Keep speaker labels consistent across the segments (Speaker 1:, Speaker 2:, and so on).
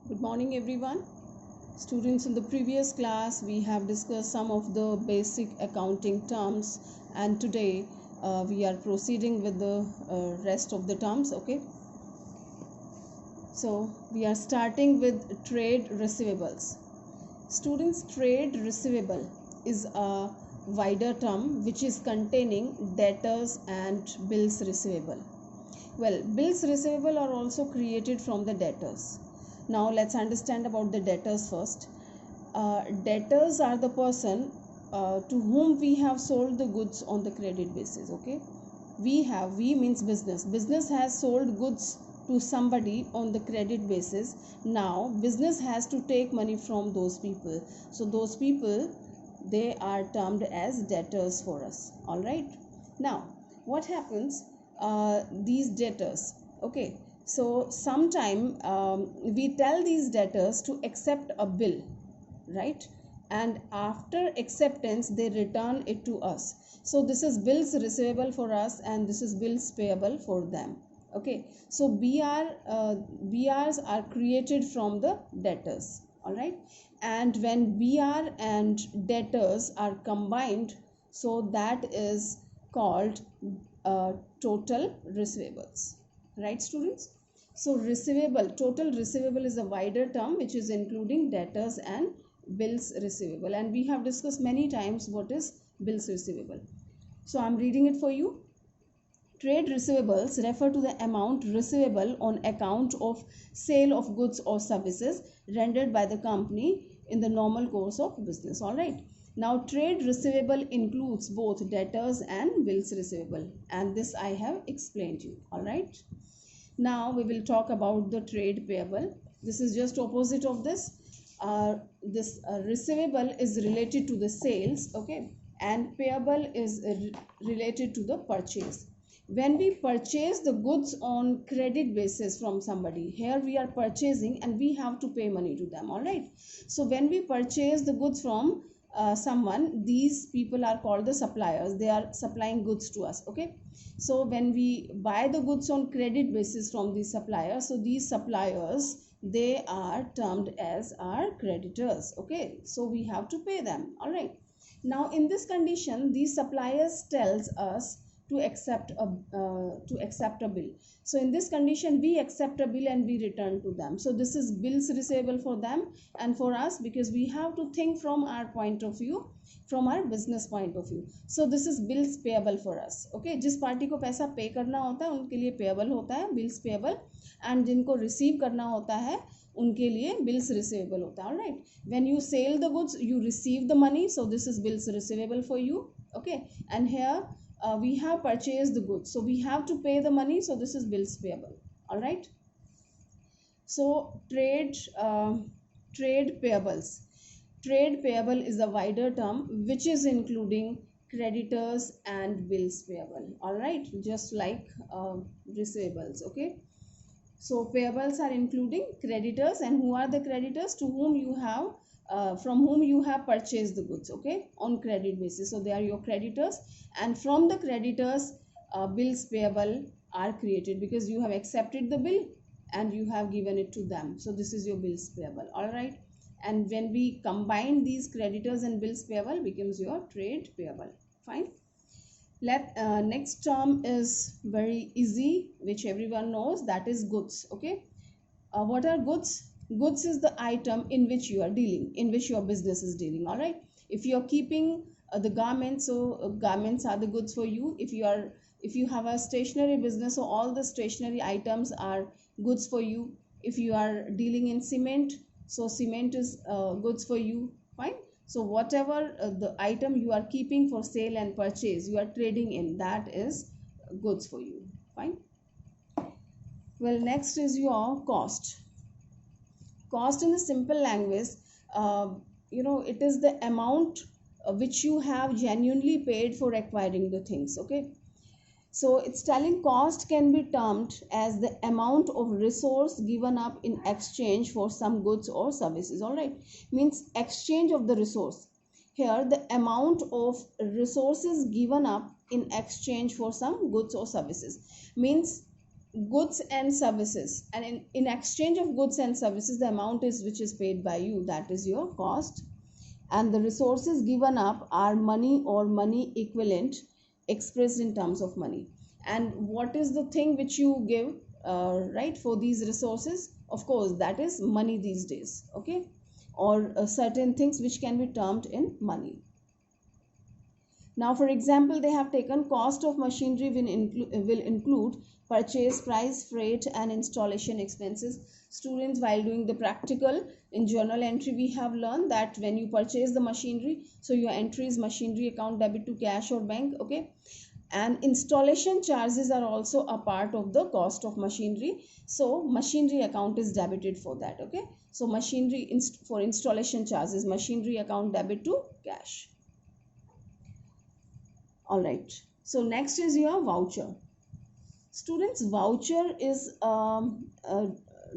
Speaker 1: Good morning, everyone. Students, in the previous class, we have discussed some of the basic accounting terms, and today we are proceeding with the rest of the terms. Okay, so we are starting with trade receivables. Students, trade receivable is a wider term which is containing debtors and bills receivable. Well, bills receivable are also created from the debtors. Now let's understand about the debtors first. Debtors are the person to whom we have sold the goods on the credit basis. Okay, we means business has sold goods to somebody on the credit basis. Now business has to take money from those people, so those people, they are termed as debtors for us. All right. Now what happens, these debtors, okay, so sometime we tell these debtors to accept a bill, right? And after acceptance they return it to us. So this is bills receivable for us and this is bills payable for them. Okay, so BRs are created from the debtors. All right, and when BR and debtors are combined, so that is called total receivables. Right, students? So receivable, total receivable is a wider term which is including debtors and bills receivable, and we have discussed many times what is bills receivable. So I'm reading it for you. Trade receivables refer to the amount receivable on account of sale of goods or services rendered by the company in the normal course of business. All right. Now, trade receivable includes both debtors and bills receivable, and this I have explained you. All right. Now we will talk about the trade payable. This is just opposite of this. This receivable is related to the sales, okay, and payable is related to the purchase. When we purchase the goods on credit basis from somebody, here we are purchasing and we have to pay money to them. All right. So when we purchase the goods from someone, these people are called the suppliers. They are supplying goods to us. Okay, so when we buy the goods on credit basis from these suppliers, so these suppliers, they are termed as our creditors. Okay, so we have to pay them. All right. Now in this condition, these suppliers tells us to accept a bill. So in this condition we accept a bill and we return to them. So this is bills receivable for them and for us, because we have to think from our point of view, from our business point of view. So this is bills payable for us. Okay, जिस party को पैसा पे करना होता है उनके लिए payable होता है बिल्स पेएबल, एंड जिनको रिसीव करना होता है उनके लिए bills receivable होता है. All right, when you sell the goods you receive the money, so this is bills receivable for you. Okay, and here we have purchased the goods, so we have to pay the money, so this is bills payable. All right. So trade payables. Trade payable is a wider term which is including creditors and bills payable. All right, just like receivables. Okay, so payables are including creditors, and who are the creditors? To whom you have from whom you have purchased the goods, okay, on credit basis. So they are your creditors, and from the creditors bills payable are created because you have accepted the bill and you have given it to them. So this is your bills payable. All right, and when we combine these creditors and bills payable becomes your trade payable. Fine. Next term is very easy, which everyone knows, that is goods. Okay, what are goods? Goods is the item in which you are dealing, in which your business is dealing. All right, if you are keeping the garments, so garments are the goods for you. If you have a stationery business, so all the stationery items are goods for you. If you are dealing in cement, so cement is goods for you. Fine. So whatever the item you are keeping for sale and purchase, you are trading in, that is goods for you. Fine. Well, next is your cost. Cost in the simple language, it is the amount which you have genuinely paid for acquiring the things. Okay, so it's telling cost can be termed as the amount of resource given up in exchange for some goods or services. All right, means exchange of the resource. Here the amount of resources given up in exchange for some goods or services means goods and services, and in exchange of goods and services, the amount is which is paid by you, that is your cost. And the resources given up are money or money equivalent expressed in terms of money. And what is the thing which you give, right, for these resources? Of course, that is money these days, okay, or certain things which can be termed in money. Now, for example, they have taken cost of machinery will include purchase price, freight, and installation expenses. Students, while doing the practical in journal entry, we have learned that when you purchase the machinery, so your entry is machinery account debit to cash or bank, okay. And installation charges are also a part of the cost of machinery. So machinery account is debited for that, okay. So machinery for installation charges, machinery account debit to cash. All right, so next is your voucher. Students, voucher is a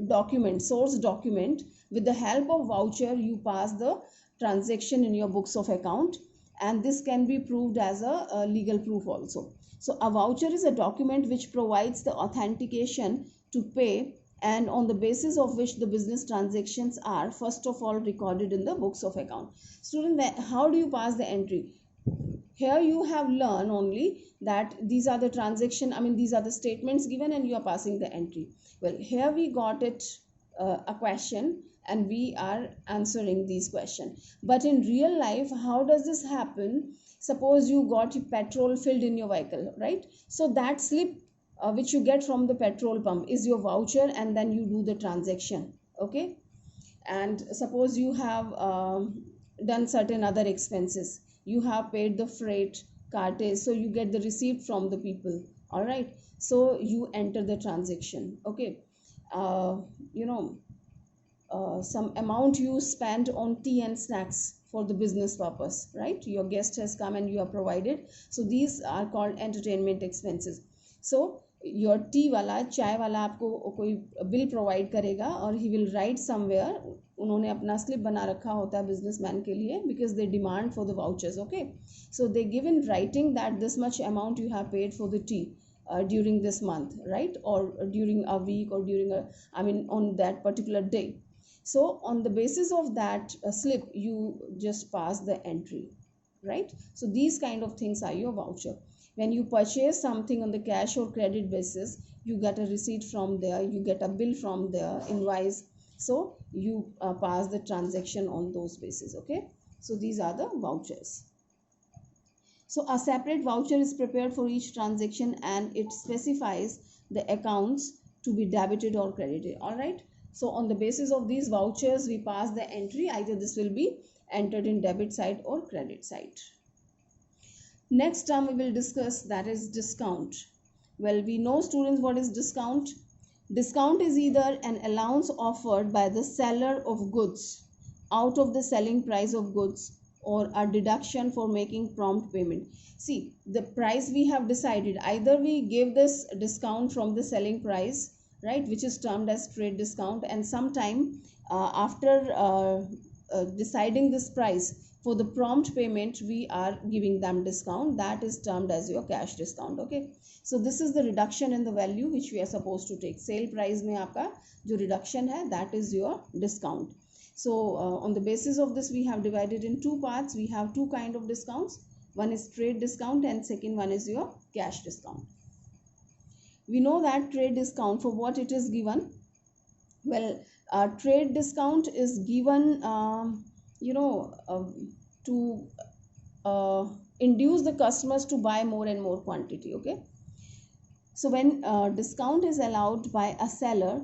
Speaker 1: document, source document. With the help of voucher, you pass the transaction in your books of account, and this can be proved as a legal proof also. So a voucher is a document which provides the authentication to pay, and on the basis of which the business transactions are first of all recorded in the books of account. Student, how do you pass the entry? Here you have learned only that these are the transaction, I mean these are the statements given and you are passing the entry. Well, here we got it, a question, and we are answering these questions. But in real life, how does this happen? Suppose you got petrol filled in your vehicle, right? So that slip which you get from the petrol pump is your voucher, and then you do the transaction, okay. And suppose you have done certain other expenses, you have paid the freight, cartage, so you get the receipt from the people, all right. So you enter the transaction, okay. uh, you know some amount you spent on tea and snacks for the business purpose, right? Your guest has come and you are provided, so these are called entertainment expenses. So your tea वाला, चाय वाला आपको कोई bill provide करेगा, और he will write somewhere, उन्होंने अपना slip बना रखा होता है बिजनेसमैन के लिए, because they demand for the vouchers, okay. So they give in writing that this much amount you have paid for the tea during this month, right? Or during a week, or during a, I mean on that particular day. So on the basis of that slip, you just pass the entry, right? So these kind of things are your voucher. When you purchase something on the cash or credit basis, you get a receipt from there, you get a bill from there, invoice. So you pass the transaction on those basis, okay. So these are the vouchers. So a separate voucher is prepared for each transaction, and it specifies the accounts to be debited or credited, all right. So on the basis of these vouchers, we pass the entry, either this will be entered in debit side or credit side. Next term we will discuss, that is discount. Well, we know, students, what is discount. Discount is either an allowance offered by the seller of goods out of the selling price of goods, or a deduction for making prompt payment. See, the price we have decided, either we give this discount from the selling price, right, which is termed as trade discount, and sometime after deciding this price, for the prompt payment we are giving them discount, that is termed as your cash discount, okay. So this is the reduction in the value which we are supposed to take. Sale price में आपका जो reduction है, that is your discount. So on the basis of this, we have divided in two parts. We have two kind of discounts. One is trade discount, and second one is your cash discount. We know that trade discount, for what it is given. Well, trade discount is given to induce the customers to buy more and more quantity, okay. So when discount is allowed by a seller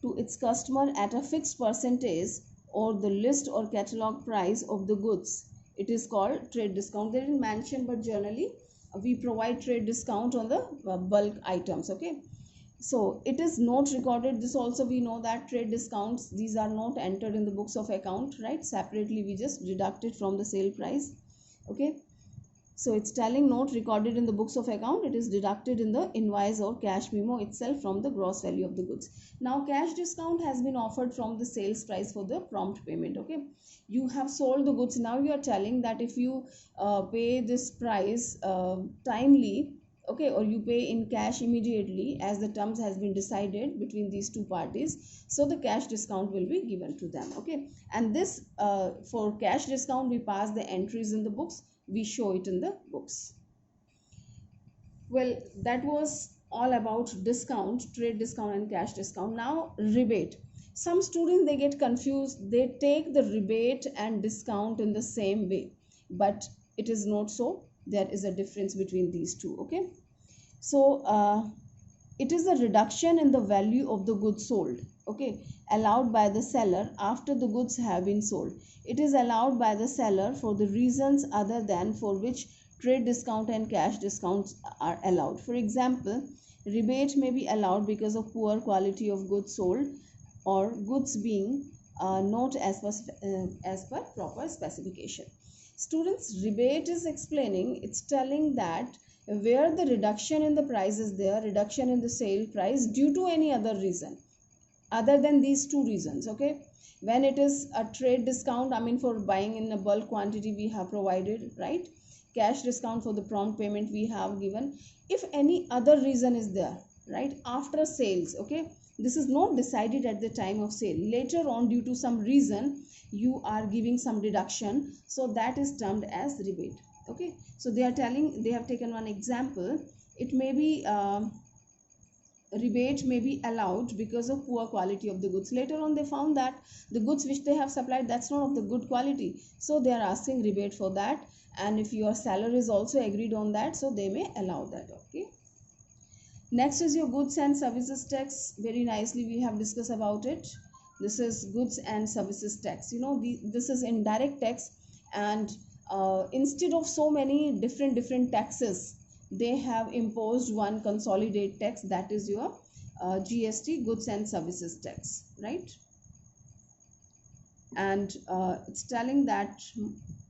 Speaker 1: to its customer at a fixed percentage or the list or catalog price of the goods, it is called trade discount. They didn't mention, but generally we provide trade discount on the bulk items, okay. So it is not recorded. This also we know that trade discounts, these are not entered in the books of account, right? Separately we just deduct it from the sale price, okay. So it's telling not recorded in the books of account, it is deducted in the invoice or cash memo itself from the gross value of the goods. Now cash discount has been offered from the sales price for the prompt payment, okay. You have sold the goods, now you are telling that if you pay this price timely, okay, or you pay in cash immediately as the terms has been decided between these two parties, so the cash discount will be given to them. Okay, and this for cash discount we pass the entries in the books, we show it in the books. Well, that was all about discount, trade discount and cash discount. Now rebate. Some students, they get confused, they take the rebate and discount in the same way, but it is not so. There is a difference between these two. Okay, so it is a reduction in the value of the goods sold, okay, allowed by the seller after the goods have been sold. It is allowed by the seller for the reasons other than for which trade discount and cash discounts are allowed. For example, rebate may be allowed because of poor quality of goods sold or goods being not as per proper specification. Students, rebate is explaining, it's telling that where the reduction in the price is there, reduction in the sale price due to any other reason other than these two reasons. Okay, when it is a trade discount, I mean for buying in a bulk quantity we have provided, right? Cash discount for the prompt payment we have given. If any other reason is there, right, after sales, okay, this is not decided at the time of sale, later on due to some reason you are giving some deduction, so that is termed as rebate. Okay, so they are telling, they have taken one example. It may be rebate may be allowed because of poor quality of the goods. Later on they found that the goods which they have supplied, that's not of the good quality, so they are asking rebate for that, and if your seller is also agreed on that, so they may allow that. Okay, next is your goods and services tax. Very nicely we have discussed about it. This is goods and services tax. You know, this is indirect tax, and instead of so many different taxes, they have imposed one consolidated tax, that is your GST, goods and services tax, right? And it's telling that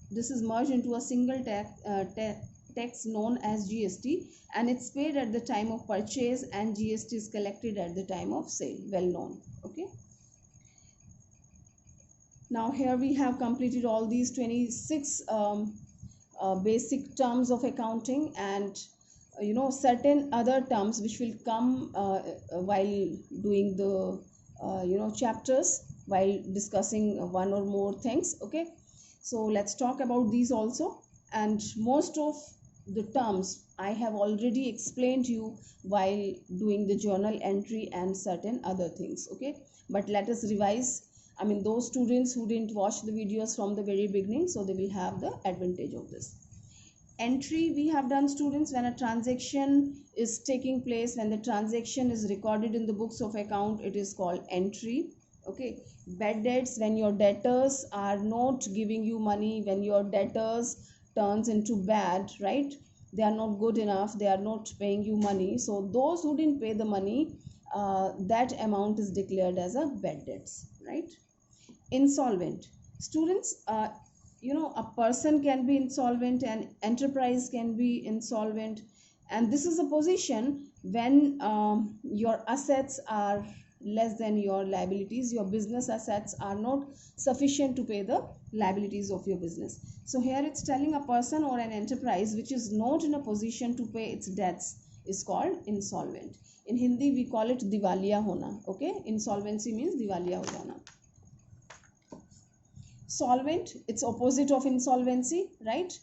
Speaker 1: this is merged into a single tax known as GST, and it's paid at the time of purchase, and GST is collected at the time of sale, well known. Okay, now here we have completed all these 26 basic terms of accounting, and you know, certain other terms which will come while doing the you know, chapters, while discussing one or more things. Okay, so let's talk about these also. And most of the terms I have already explained you while doing the journal entry and certain other things. Okay, but let us revise. I mean, those students who didn't watch the videos from the very beginning, so they will have the advantage of this. Entry we have done, students, when a transaction is taking place, when the transaction is recorded in the books of account, it is called entry. Okay, bad debts, when your debtors are not giving you money, when your debtors turns into bad, right, they are not good enough, they are not paying you money, so those who didn't pay the money, that amount is declared as a bad debts, right? Insolvent, students, you know, a person can be insolvent, and enterprise can be insolvent, and this is a position when your assets are less than your liabilities, your business assets are not sufficient to pay the liabilities of your business. So here it's telling a person or an enterprise which is not in a position to pay its debts is called insolvent. In Hindi we call it diwaliya hona. Okay, insolvency means diwaliya ho jana. Solvent, it's opposite of insolvency, right?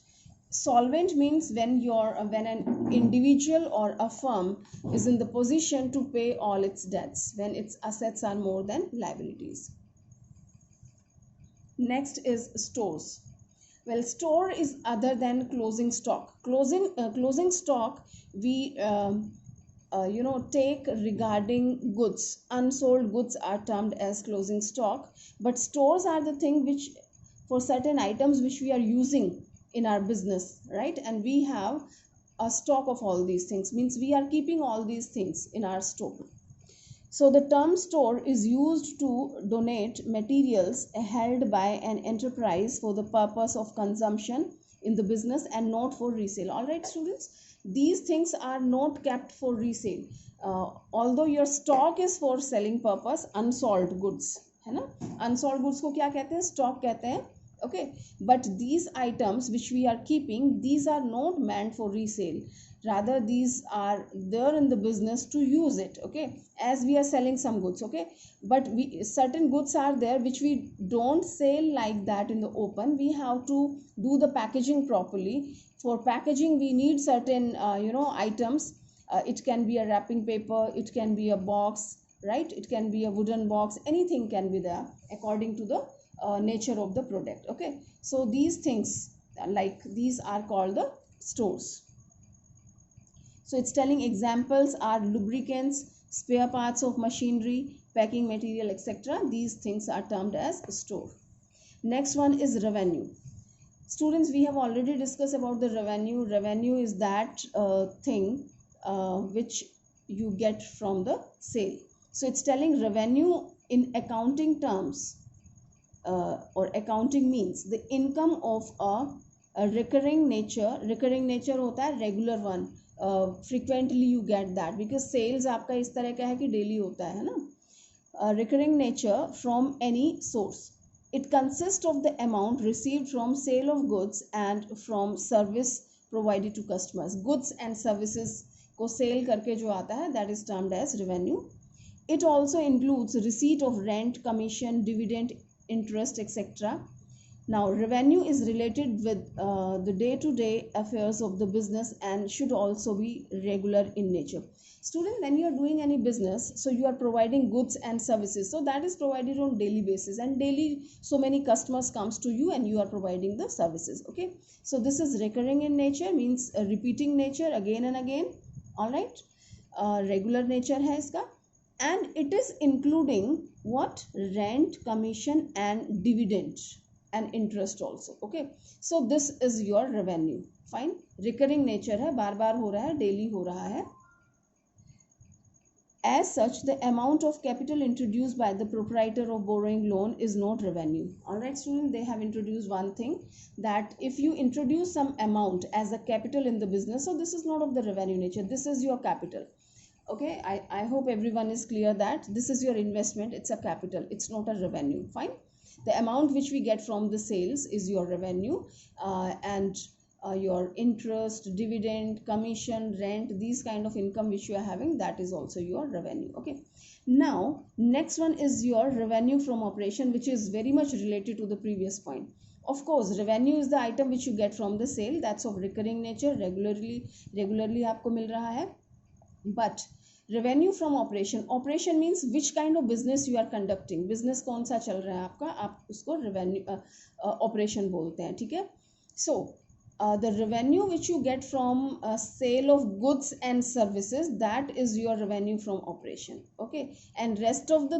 Speaker 1: Solvent means when an individual or a firm is in the position to pay all its debts, when its assets are more than liabilities. Next is stores. Well, store is other than closing stock. Closing stock we you know, take regarding goods. Unsold goods are termed as closing stock, but stores are the thing which for certain items which we are using in our business, right? And we have a stock of all these things, means we are keeping all these things in our store. So the term store is used to donate materials held by an enterprise for the purpose of consumption in the business and not for resale. All right, students, these things are not kept for resale. Although your stock is for selling purpose, unsold goods, है ना, unsold goods को क्या कहते हैं, stock कहते हैं, Okay, but these items which we are keeping, these are not meant for resale, rather these are there in the business to use it. Okay, as we are selling some goods. Okay, but we, certain goods are there which we don't sell like that in the open. We have to do the packaging properly. For packaging we need certain items. It can be a wrapping paper, it can be a box, right? It can be a wooden box, anything can be there according to the nature of the product. Okay, so these things, like these are called the stores. So it's telling examples are lubricants, spare parts of machinery, packing material, etc. These things are termed as store. Next one is revenue. Students, we have already discussed about the revenue. Revenue is that thing which you get from the sale. So it's telling revenue in accounting terms, or accounting means the income of a recurring nature. Recurring nature होता है regular one. Frequently you get that, because sales आपका इस तरह का है कि daily होता है ना. Recurring nature from any source. It consists of the amount received from sale of goods and from service provided to customers. Goods and services को sale करके जो आता है, that is termed as revenue. It also includes receipt of rent, commission, dividend, interest, etc. Now, revenue is related with the day-to-day affairs of the business and should also be regular in nature. Student, when you are doing any business, so you are providing goods and services, so that is provided on daily basis, and daily so many customers comes to you and you are providing the services. Okay, so this is recurring in nature, means repeating nature again and again. All right, regular nature है इसका, and it is including what? Rent, commission and dividend and interest also. Okay, so this is your revenue. Fine, recurring nature है, बार बार हो रहा है, daily हो रहा है. As such, the amount of capital introduced by the proprietor of borrowing loan is not revenue. All right, students, they have introduced one thing, that if you introduce some amount as a capital in the business, so this is not of the revenue nature, this is your capital. Okay, I hope everyone is clear that this is your investment, it's a capital, it's not a revenue. Fine, the amount which we get from the sales is your revenue, and your interest, dividend, commission, rent, these kind of income which you are having, that is also your revenue. Okay, now next one is your revenue from operation, which is very much related to the previous point. Of course, revenue is the item which you get from the sale, that's of recurring nature, regularly आपको मिल रहा है. But revenue from operation, operation means which kind of business you are conducting, business कौन सा चल रहा है आपका, आप उसको revenue operation बोलते हैं. ठीक है, so the revenue which you get from sale of goods and services, that is your revenue from operation. Okay, and rest of the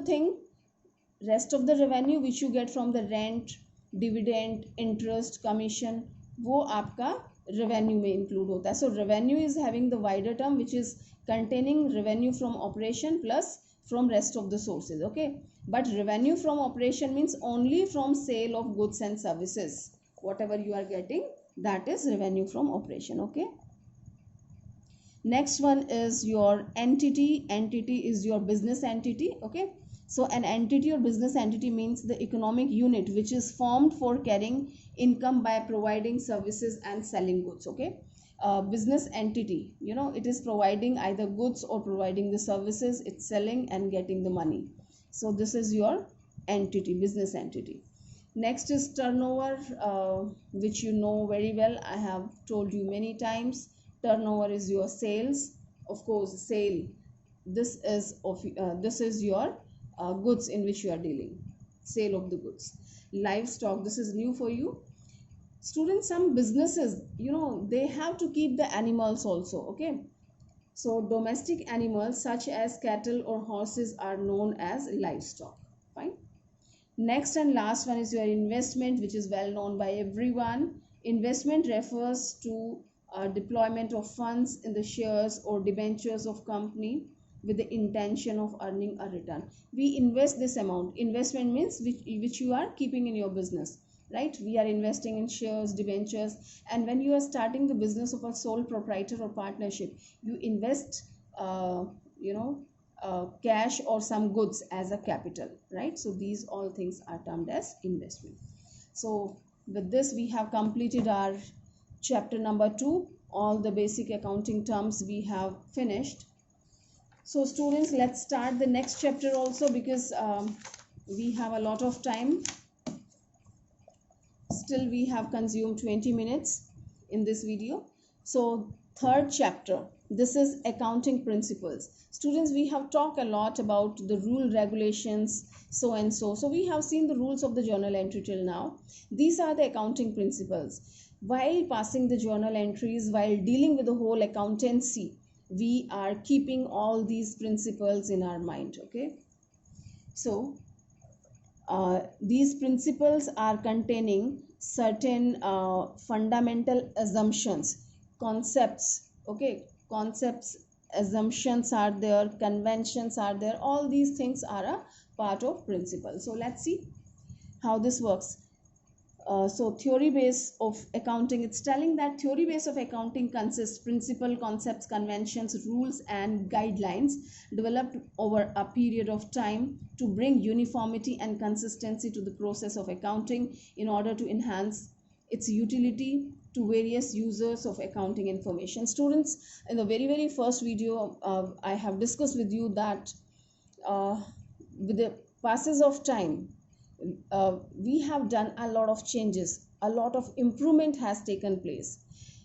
Speaker 1: revenue which you get from the rent, dividend, interest, commission, वो आपका revenue में include होता है. So revenue is having the wider term which is containing revenue from operation plus from rest of the sources. Okay, but revenue from operation means only from sale of goods and services, whatever you are getting, that is revenue from operation. Okay, next one is your entity. Entity is your business entity. Okay, so an entity or business entity means the economic unit which is formed for carrying income by providing services and selling goods. Okay, business entity, it is providing either goods or providing the services, it's selling and getting the money. So this is your entity, business entity. Next is turnover, which you know very well, I have told you many times. Turnover is your sales. Of course, sale, this is your goods in which you are dealing, sale of the goods. Livestock, this is new for you. Students, some businesses, they have to keep the animals also. Okay, so domestic animals such as cattle or horses are known as livestock. Fine. Next and last one is your investment, which is well known by everyone. Investment refers to deployment of funds in the shares or debentures of company with the intention of earning a return. We invest this amount. Investment means which you are keeping in your business, right? We are investing in shares, debentures, and when you are starting the business of a sole proprietor or partnership, you invest cash or some goods as a capital, right? So these all things are termed as investment. So With this, we have completed our chapter number 2. All the basic accounting terms we have finished. So students, let's start the next chapter also, because we have a lot of time. Still we have consumed 20 minutes in this video. So third chapter, this is accounting principles. Students, we have talked a lot about the rule, regulations, so and so. So we have seen the rules of the journal entry till now. These are the accounting principles. While passing the journal entries, while dealing with the whole accountancy, we are keeping all these principles in our mind. Okay, so these principles are containing certain fundamental assumptions, concepts. Okay, concepts, assumptions are there, conventions are there. All these things are a part of principle. So let's see how this works. So theory base of accounting, it's telling that theory base of accounting consists principle, concepts, conventions, rules and guidelines developed over a period of time to bring uniformity and consistency to the process of accounting in order to enhance its utility to various users of accounting information. Students, in the very first video, I have discussed with you that with the passes of time, we have done a lot of changes, a lot of improvement has taken place.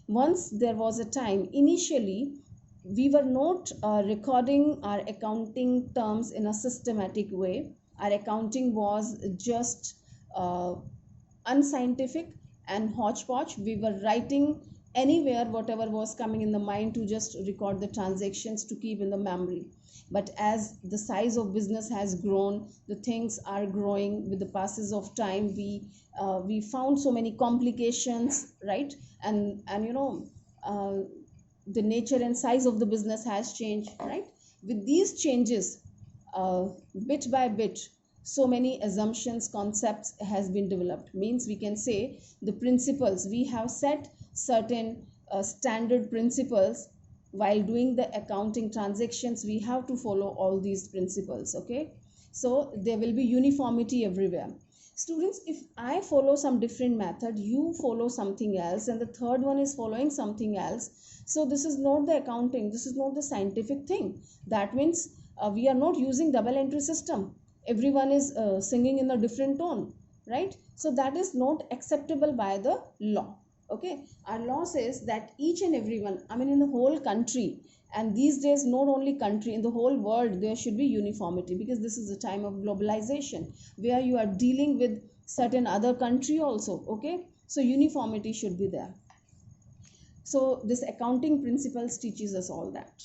Speaker 1: Once there was a time, initially we were not recording our accounting terms in a systematic way. Our accounting was just unscientific and hodgepodge. We were writing anywhere whatever was coming in the mind to just record the transactions to keep in the memory. But as the size of business has grown, the things are growing with the passes of time. We found so many complications, right? And the nature and size of the business has changed, right? With these changes, bit by bit, so many assumptions, concepts has been developed. Means we can say the principles, we have set certain standard principles. While doing the accounting transactions, we have to follow all these principles. Okay, so there will be uniformity everywhere. Students, if I follow some different method, you follow something else, and the third one is following something else, so this is not the accounting, this is not the scientific thing. That means we are not using double entry system. Everyone is singing in a different tone, right? So that is not acceptable by the law. Okay, our law says that each and everyone, I mean in the whole country, and these days not only country, in the whole world there should be uniformity, because this is a time of globalization where you are dealing with certain other country also. Okay, so uniformity should be there. So this accounting principles teaches us all that.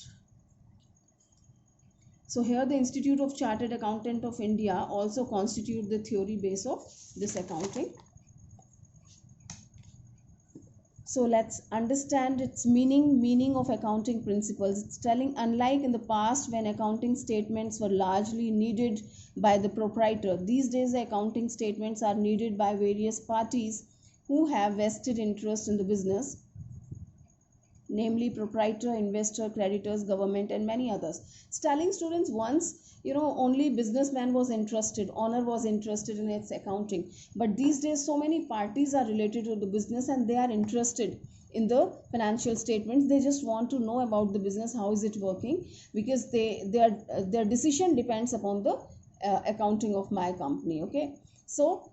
Speaker 1: So here the Institute of Chartered Accountant of India also constitute the theory base of this accounting. So let's understand its meaning of accounting principles. It's telling, unlike in the past when accounting statements were largely needed by the proprietor, these days the accounting statements are needed by various parties who have vested interest in the business, namely proprietor, investor, creditors, government and many others. It's telling students, once only businessman was interested, owner was interested in its accounting, but these days so many parties are related to the business and they are interested in the financial statements. They just want to know about the business, how is it working, because their decision depends upon the accounting of my company. Okay, so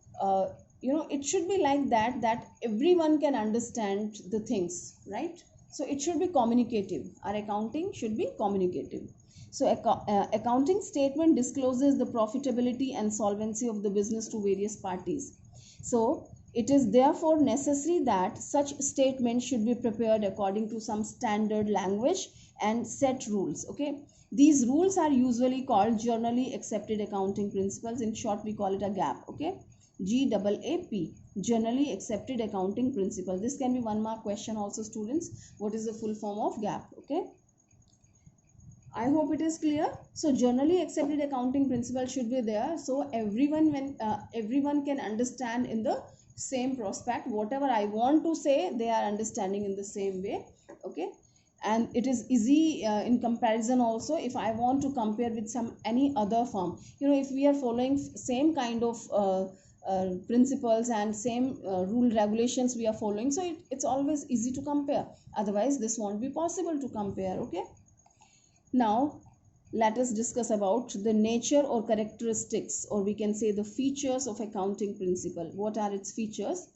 Speaker 1: it should be like that everyone can understand the things, right? So it should be communicative. Our accounting should be communicative. So accounting statement discloses the profitability and solvency of the business to various parties. So it is therefore necessary that such statements should be prepared according to some standard language and set rules. Okay, these rules are usually called generally accepted accounting principles. In short, we call it a GAAP. Okay, GAAP, generally accepted accounting principle. This can be 1 mark question also, students. What is the full form of GAAP? Okay, I hope it is clear. So generally accepted accounting principle should be there, so everyone can understand in the same prospect. Whatever I want to say, they are understanding in the same way. Okay, and it is easy in comparison also. If I want to compare with any other firm, if we are following same kind of principles and same rule regulations we are following, so it's always easy to compare. Otherwise this won't be possible to compare. Okay, now let us discuss about the nature or characteristics, or we can say the features of accounting principle. What are its features?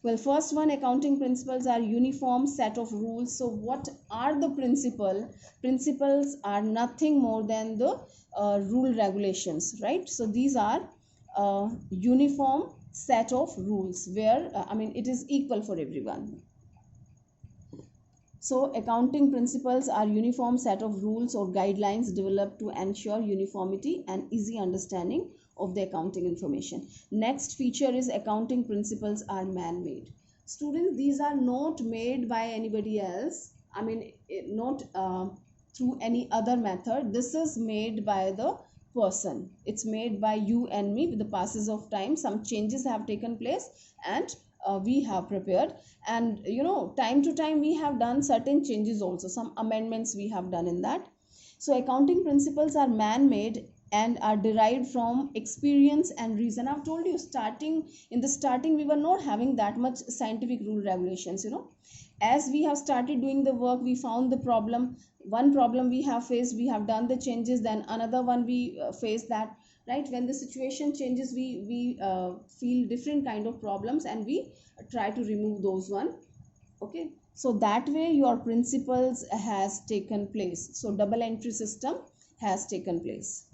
Speaker 1: Well, first one, accounting principles are uniform set of rules. So what are the principles are nothing more than the rule regulations, right? So these are uniform set of rules where it is equal for everyone. So accounting principles are uniform set of rules or guidelines developed to ensure uniformity and easy understanding of the accounting information. Next feature is accounting principles are man-made. Students, these are not made by anybody else. Not through any other method. This is made by the person. It's made by you and me. With the passes of time, some changes have taken place, and we have prepared, and time to time we have done certain changes also, some amendments we have done in that. So accounting principles are man-made and are derived from experience and reason. I've told you, in the starting we were not having that much scientific rule regulations. As we have started doing the work, we found the problem, one problem we have faced, we have done the changes, then another one we face that, right? When the situation changes, we feel different kind of problems, and we try to remove those one. Okay, so that way your principles has taken place. So double entry system has taken place.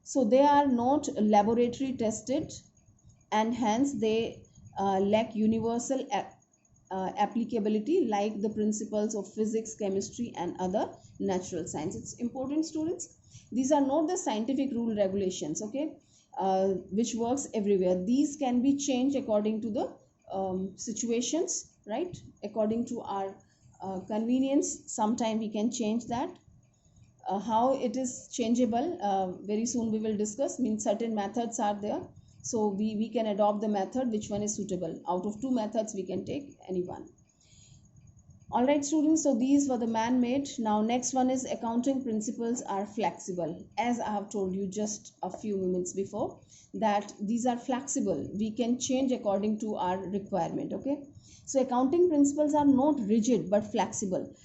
Speaker 1: So they are not laboratory tested, and hence they lack universal applicability like the principles of physics, chemistry and other natural science. It's important, students. These are not the scientific rule regulations, okay, which works everywhere. These can be changed according to the situations, right? According to our convenience. Sometime we can change that. How it is changeable, very soon we will discuss. Means certain methods are there, so we can adopt the method which one is suitable. Out of two methods we can take any one. All right, students, so these were the man-made. Now next one is accounting principles are flexible. As I have told you just a few moments before, that these are flexible, we can change according to our requirement. Okay, so accounting principles are not rigid but flexible.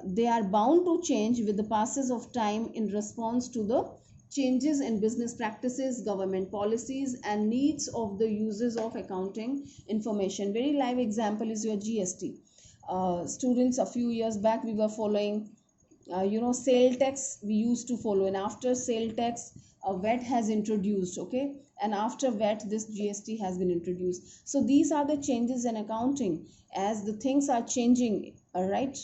Speaker 1: They are bound to change with the passes of time in response to the changes in business practices, government policies and needs of the users of accounting information. Very live example is your GST. Students, a few years back we were following sale tax we used to follow, and after sale tax VAT has introduced. Okay, and after VAT this GST has been introduced. So these are the changes in accounting as the things are changing, right?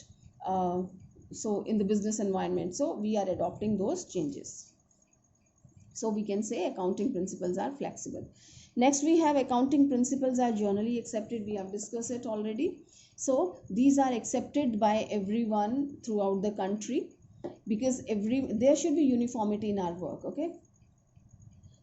Speaker 1: So in the business environment, so we are adopting those changes. So we can say accounting principles are flexible. Next we have accounting principles are generally accepted. We have discussed it already. So these are accepted by everyone throughout the country, because there should be uniformity in our work. Okay,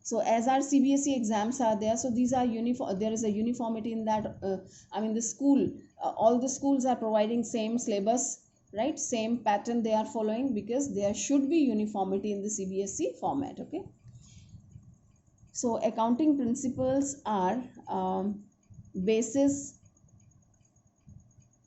Speaker 1: so as our CBSE exams are there, so these are uniform, there is a uniformity in that. The school, all the schools are providing same syllabus, right? Same pattern they are following, because there should be uniformity in the CBSE format. Okay, so accounting principles are basis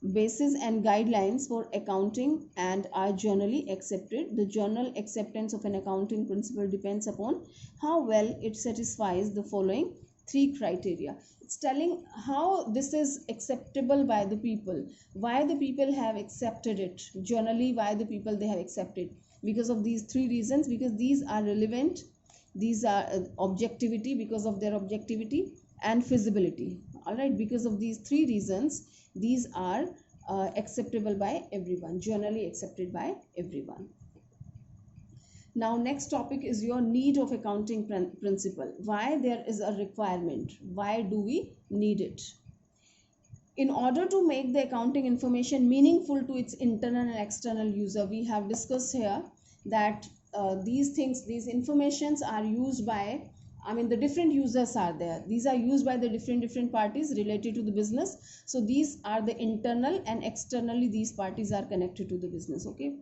Speaker 1: and guidelines for accounting and are generally accepted. The general acceptance of an accounting principle depends upon how well it satisfies the following three criteria. It's telling how this is acceptable by the people, why the people have accepted it. Generally, why the people they have accepted, because of these three reasons, because these are relevant, these are objectivity, because of their objectivity, and feasibility. All right, because of these three reasons, these are acceptable by everyone, generally accepted by everyone. Now next topic is your need of accounting principle. Why there is a requirement, why do we need it? In order to make the accounting information meaningful to its internal and external user, we have discussed here that these informations are used by, the different users are there. These are used by the different parties related to the business. So these are the internal, and externally these parties are connected to the business. Okay,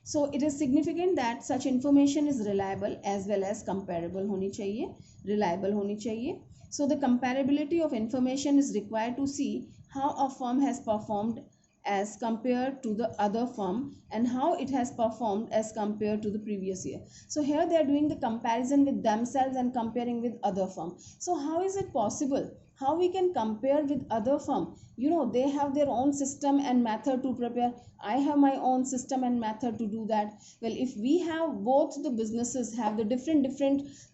Speaker 1: So it is significant that such information is reliable as well as comparable honi chahiye, reliable honi chahiye. So the comparability of information is required to see how a firm has performed as compared to the other firm and how it has performed as compared to the previous year. So here they are doing the comparison with themselves and comparing with other firm. So how is it possible? How we can compare with other firm? You know, they have their own system and method to prepare. I have my own system and method to do that. Well, if we have both the businesses have the different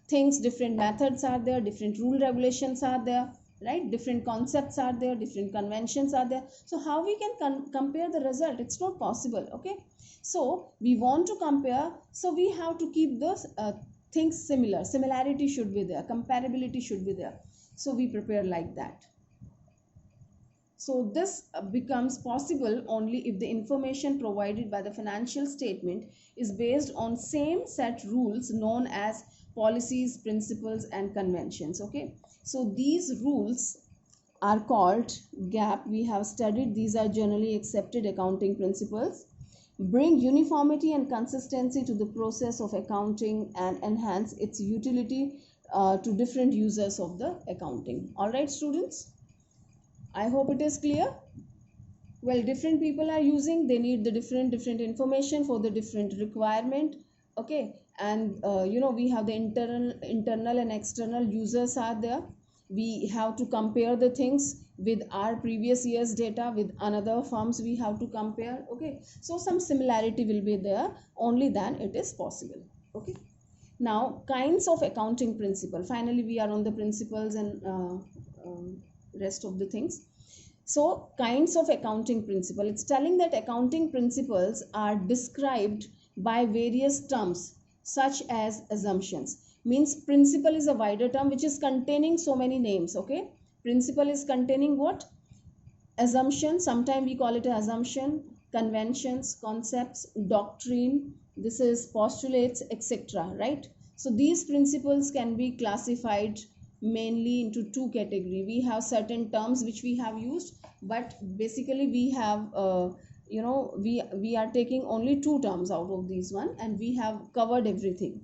Speaker 1: things, different methods are there, different rule regulations are there, right? Different concepts are there, different conventions are there. So how we can compare the result? It's not possible. Okay, so we want to compare, so we have to keep those things similar. Similarity should be there, comparability should be there. So we prepare like that. So this becomes possible only if the information provided by the financial statement is based on same set rules known as policies, principles and conventions. Okay, so these rules are called GAAP. We have studied these are generally accepted accounting principles, bring uniformity and consistency to the process of accounting and enhance its utility to different users of the accounting. All right, students, I hope it is clear. Well, different people are using, they need the different information for the different requirement. Okay, and you know, we have the internal and external users are there. We have to compare the things with our previous year's data with another firms, we have to compare. Okay, so some similarity will be there, only then it is possible. Okay, now kinds of accounting principle. Finally we are on the principles and rest of the things. So kinds of accounting principle, it's telling that accounting principles are described by various terms such as assumptions. Means principle is a wider term which is containing so many names. Okay, principle is containing what? Assumption, sometimes we call it assumption, conventions, concepts, doctrine, this is postulates, etc. Right? So these principles can be classified mainly into two categories. We have certain terms which we have used, but basically we have you know, we are taking only two terms out of these one and we have covered everything.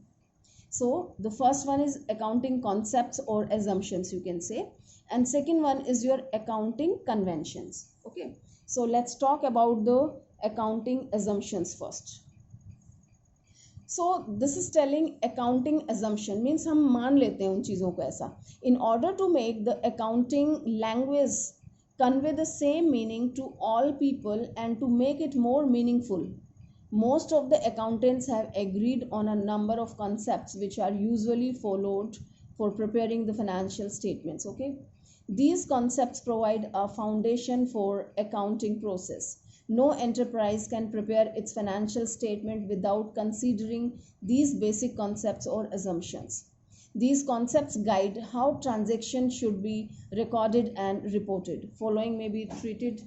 Speaker 1: So the first one is accounting concepts or assumptions, you can say, and second one is your accounting conventions. Okay, so let's talk about the accounting assumptions first. So this is telling accounting assumption means हम मान लेते हैं उन चीज़ों को ऐसा, in order to make the accounting language convey the same meaning to all people and to make it more meaningful. Most of the accountants have agreed on a number of concepts which are usually followed for preparing the financial statements. Okay, these concepts provide a foundation for accounting process. No enterprise can prepare its financial statement without considering these basic concepts or assumptions. These concepts guide how transactions should be recorded and reported. Following may be treated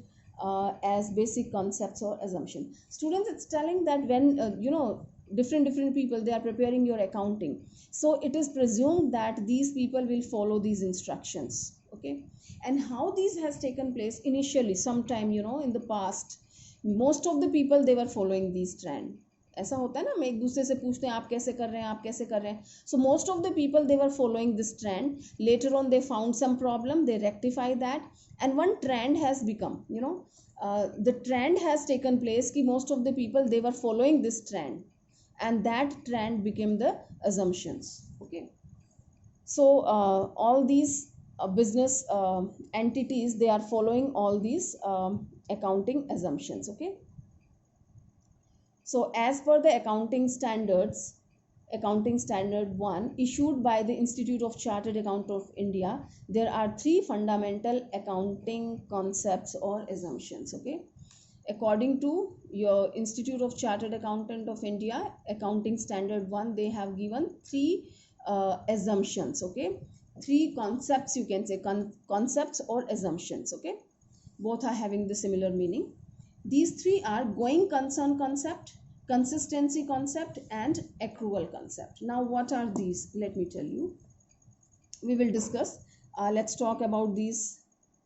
Speaker 1: as basic concepts or assumption. Students, it's telling that when you know, different people, they are preparing your accounting, so it is presumed that these people will follow these instructions. Okay, and how these has taken place initially, sometime, you know, in the past, most of the people they were following these trend. ऐसा होता है ना, हम एक दूसरे से पूछते हैं आप कैसे कर रहे हैं, आप कैसे कर रहे हैं. So most of the people they were following this trend. Later on they found some problem, they rectify that, and one trend has become, you know, the trend has taken place कि most of the people they were following this trend, and that trend became the assumptions. Okay, so all these business entities, they are following all these accounting assumptions. Okay, so as per the accounting standards, accounting standard 1 issued by the Institute of Chartered Accountants of India, there are three fundamental accounting concepts or assumptions. Okay, according to your Institute of Chartered Accountant of India, accounting standard 1, they have given three assumptions. Okay, three concepts, you can say concepts or assumptions. Okay, both are having the similar meaning. These three are going concern concept, consistency concept and accrual concept. Now what are these? Let me tell you. We will discuss. Let's talk about these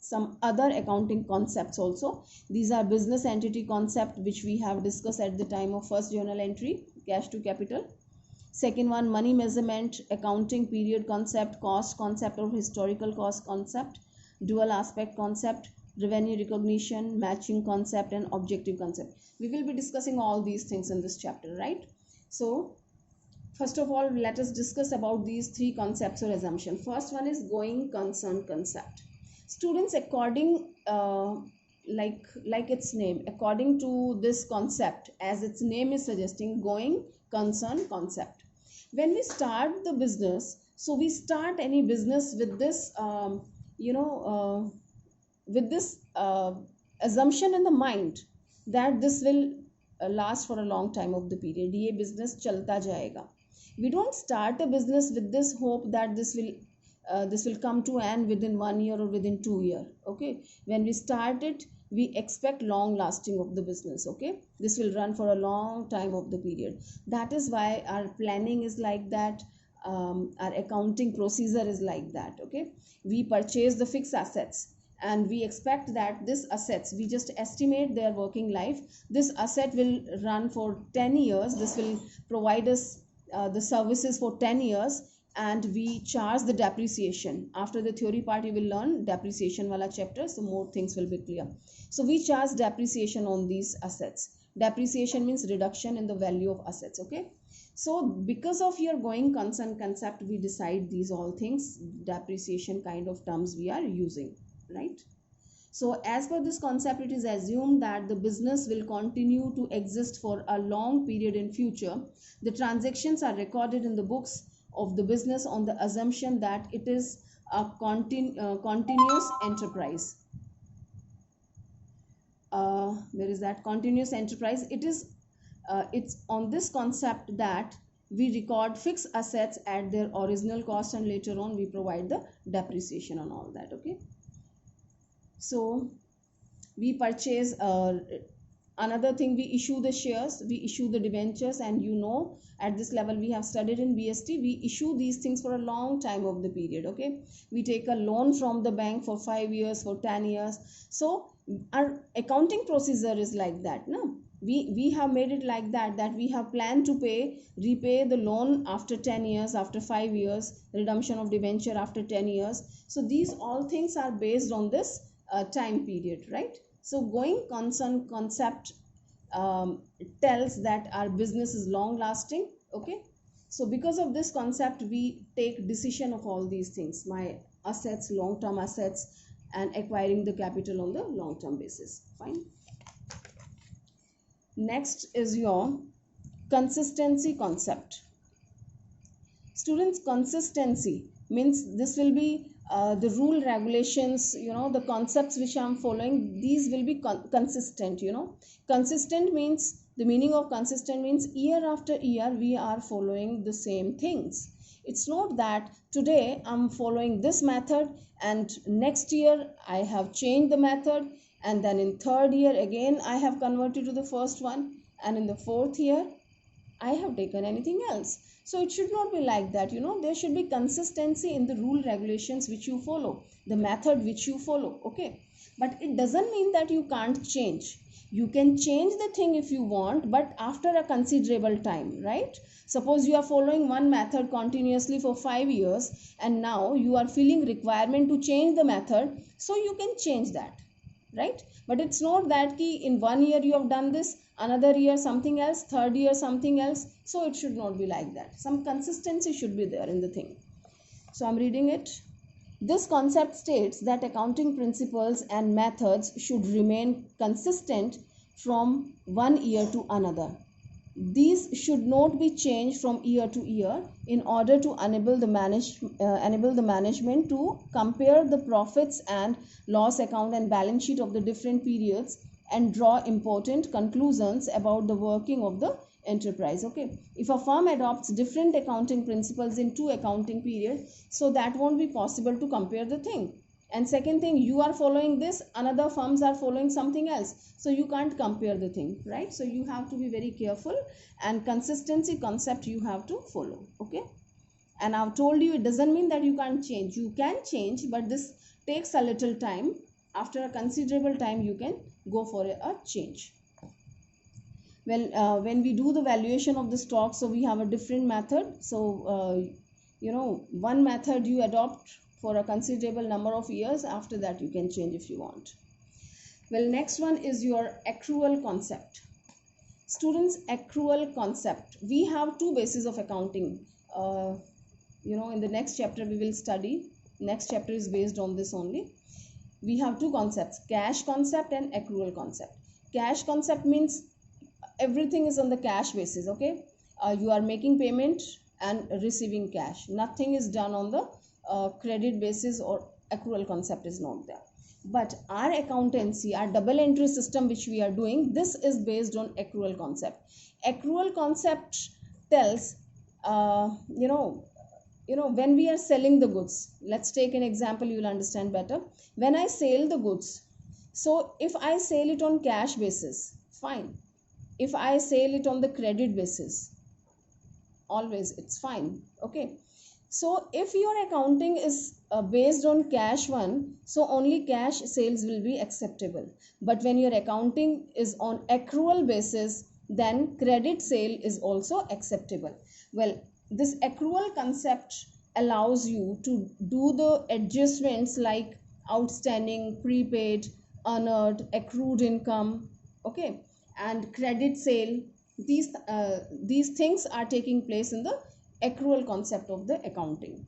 Speaker 1: some other accounting concepts also. These are business entity concept, which we have discussed at the time of first journal entry, cash to capital. Second one, money measurement, accounting period concept, cost concept or historical cost concept, dual aspect concept, revenue recognition, matching concept, and objective concept. We will be discussing all these things in this chapter, right? So first of all, let us discuss about these three concepts or assumption. First one is going concern concept. Students, according like its name, according to this concept, as its name is suggesting, going concern concept. When we start the business, so we start any business with this with this assumption in the mind that this will last for a long time of the period. ये business चलता जाएगा. We don't start a business with this hope that this will come to end within 1 year or within 2 years. Okay, when we start it, we expect long lasting of the business. Okay, this will run for a long time of the period. That is why our planning is like that. Our accounting procedure is like that. Okay, we purchase the fixed assets and we expect that this assets, we just estimate their working life. This asset will run for 10 years. This will provide us the services for 10 years, and we charge the depreciation. After the theory part, you will learn depreciation wala chapter, so more things will be clear. So we charge depreciation on these assets. Depreciation means reduction in the value of assets. Okay, so because of your going concern concept, we decide these all things, depreciation kind of terms we are using, right? So as per this concept, it is assumed that the business will continue to exist for a long period in future. The transactions are recorded in the books of the business on the assumption that it is a continuous enterprise. There is that continuous enterprise. It's on this concept that we record fixed assets at their original cost, and later on we provide the depreciation on all that. Okay, so we purchase another thing, we issue the shares, we issue the debentures, and at this level we have studied in BST, we issue these things for a long time of the period. Okay, we take a loan from the bank for 5 years, for 10 years. So our accounting procedure is like that. No, we have made it like that we have planned to repay the loan after 10 years, after 5 years, redemption of debenture after 10 years. So these all things are based on this time period, right? So going concern concept tells that our business is long lasting. Okay, so because of this concept, we take decision of all these things, my assets, long term assets, and acquiring the capital on the long term basis. Fine. Next is your consistency concept. Students, consistency means this will be the rule, regulations, the concepts which I am following, these will be consistent. Consistent means, the meaning of consistent means year after year we are following the same things. It's not that today I'm following this method and next year I have changed the method, and then in third year again I have converted to the first one, and in the fourth year I have taken anything else. So it should not be like that. There should be consistency in the rule, regulations which you follow, the method which you follow. Okay, but it doesn't mean that you can't change. You can change the thing if you want, but after a considerable time, right? Suppose you are following one method continuously for 5 years, and now you are feeling requirement to change the method, so you can change that, right? But it's not that in 1 year you have done this, another year something else, third year something else. So it should not be like that. Some consistency should be there in the thing. So I'm reading it. This concept states that accounting principles and methods should remain consistent from one year to another. These should not be changed from year to year in order to enable the management to compare the profits and loss account and balance sheet of the different periods and draw important conclusions about the working of the enterprise. Okay, if a firm adopts different accounting principles in 2 accounting periods, so that won't be possible to compare the thing. And second thing, you are following this, another firms are following something else, so you can't compare the thing, right? So you have to be very careful, and consistency concept you have to follow. Okay, and I've told you, it doesn't mean that you can't change. You can change, but this takes a little time. after a considerable time you can go for a change. Well, when we do the valuation of the stock, so we have a different method. So one method you adopt for a considerable number of years, after that you can change if you want. Well, next one is your accrual concept. Students, accrual concept, we have two bases of accounting. In the next chapter we will study, next chapter is based on this only. We have two concepts, cash concept and accrual concept. Cash concept means everything is on the cash basis, okay? You are making payment and receiving cash, nothing is done on the credit basis, or accrual concept is not there. But our accountancy, our double entry system which we are doing, this is based on accrual concept. Accrual concept tells when we are selling the goods, let's take an example, you will understand better. When I sell the goods, so if I sell it on cash basis, fine. If I sell it on the credit basis, always it's fine, okay? So if your accounting is based on cash one, so only cash sales will be acceptable. But when your accounting is on accrual basis, then credit sale is also acceptable. Well, this accrual concept allows you to do the adjustments like outstanding, prepaid, unearned, accrued income, okay, and credit sale. These things are taking place in the accrual concept of the accounting.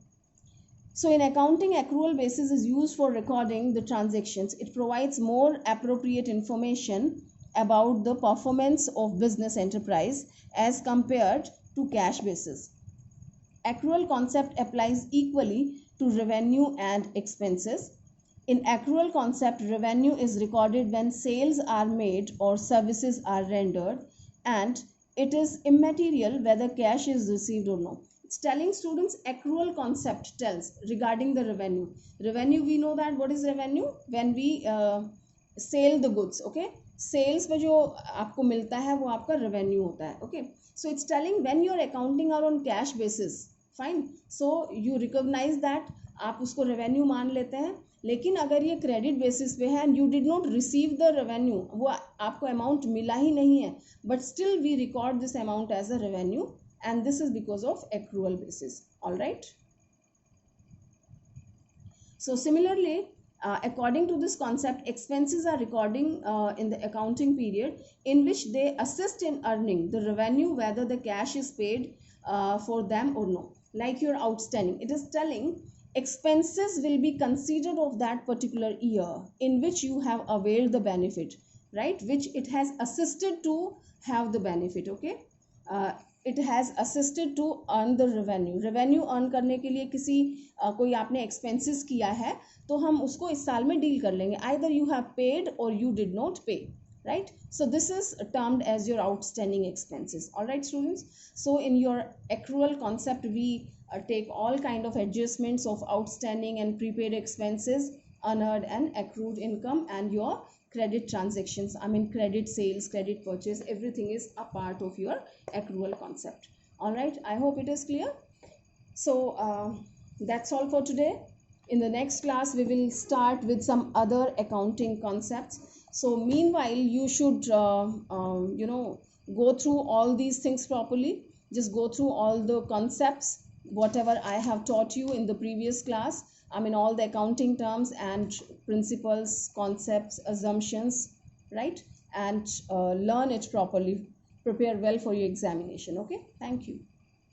Speaker 1: So in accounting, accrual basis is used for recording the transactions. It provides more appropriate information about the performance of business enterprise as compared to cash basis. Accrual concept applies equally to revenue and expenses. In accrual concept, revenue is recorded when sales are made or services are rendered, and it is immaterial whether cash is received or no. It's telling students, accrual concept tells regarding the revenue. Revenue, we know that what is revenue? When we sell the goods, okay? Sales में जो आपको मिलता है वो आपका revenue होता है, okay? So it's telling when your accounting are on cash basis, fine. So you recognize that आप उसको revenue मान लेते हैं. लेकिन अगर ये क्रेडिट बेसिस पे है and you did not receive the revenue, वो आपको अमाउंट मिला ही नहीं है, but still we record this amount as a revenue, and this is because of accrual basis. Alright, so similarly, according to this concept, expenses are recording in the accounting period in which they assist in earning the revenue whether the cash is paid for them or no. Like your outstanding, it is telling expenses will be considered of that particular year in which you have availed the benefit, right? Which it has assisted to have the benefit, okay? It has assisted to earn the revenue. Revenue earn करने के लिए किसी कोई आपने expenses किया है तो हम उसको इस साल में deal कर लेंगे. Either you have paid or you did not pay, right? So this is termed as your outstanding expenses. All right, students. So in your accrual concept, we take all kind of adjustments of outstanding and prepaid expenses, unearned and accrued income, and your credit transactions, I mean credit sales, credit purchase, everything is a part of your accrual concept. All right, I hope it is clear. So that's all for today. In the next class we will start with some other accounting concepts. So meanwhile you should go through all these things properly. Just go through all the concepts whatever I have taught you in the previous class. I mean all the accounting terms and principles, concepts, assumptions, right? And learn it properly. Prepare well for your examination. Okay, thank you.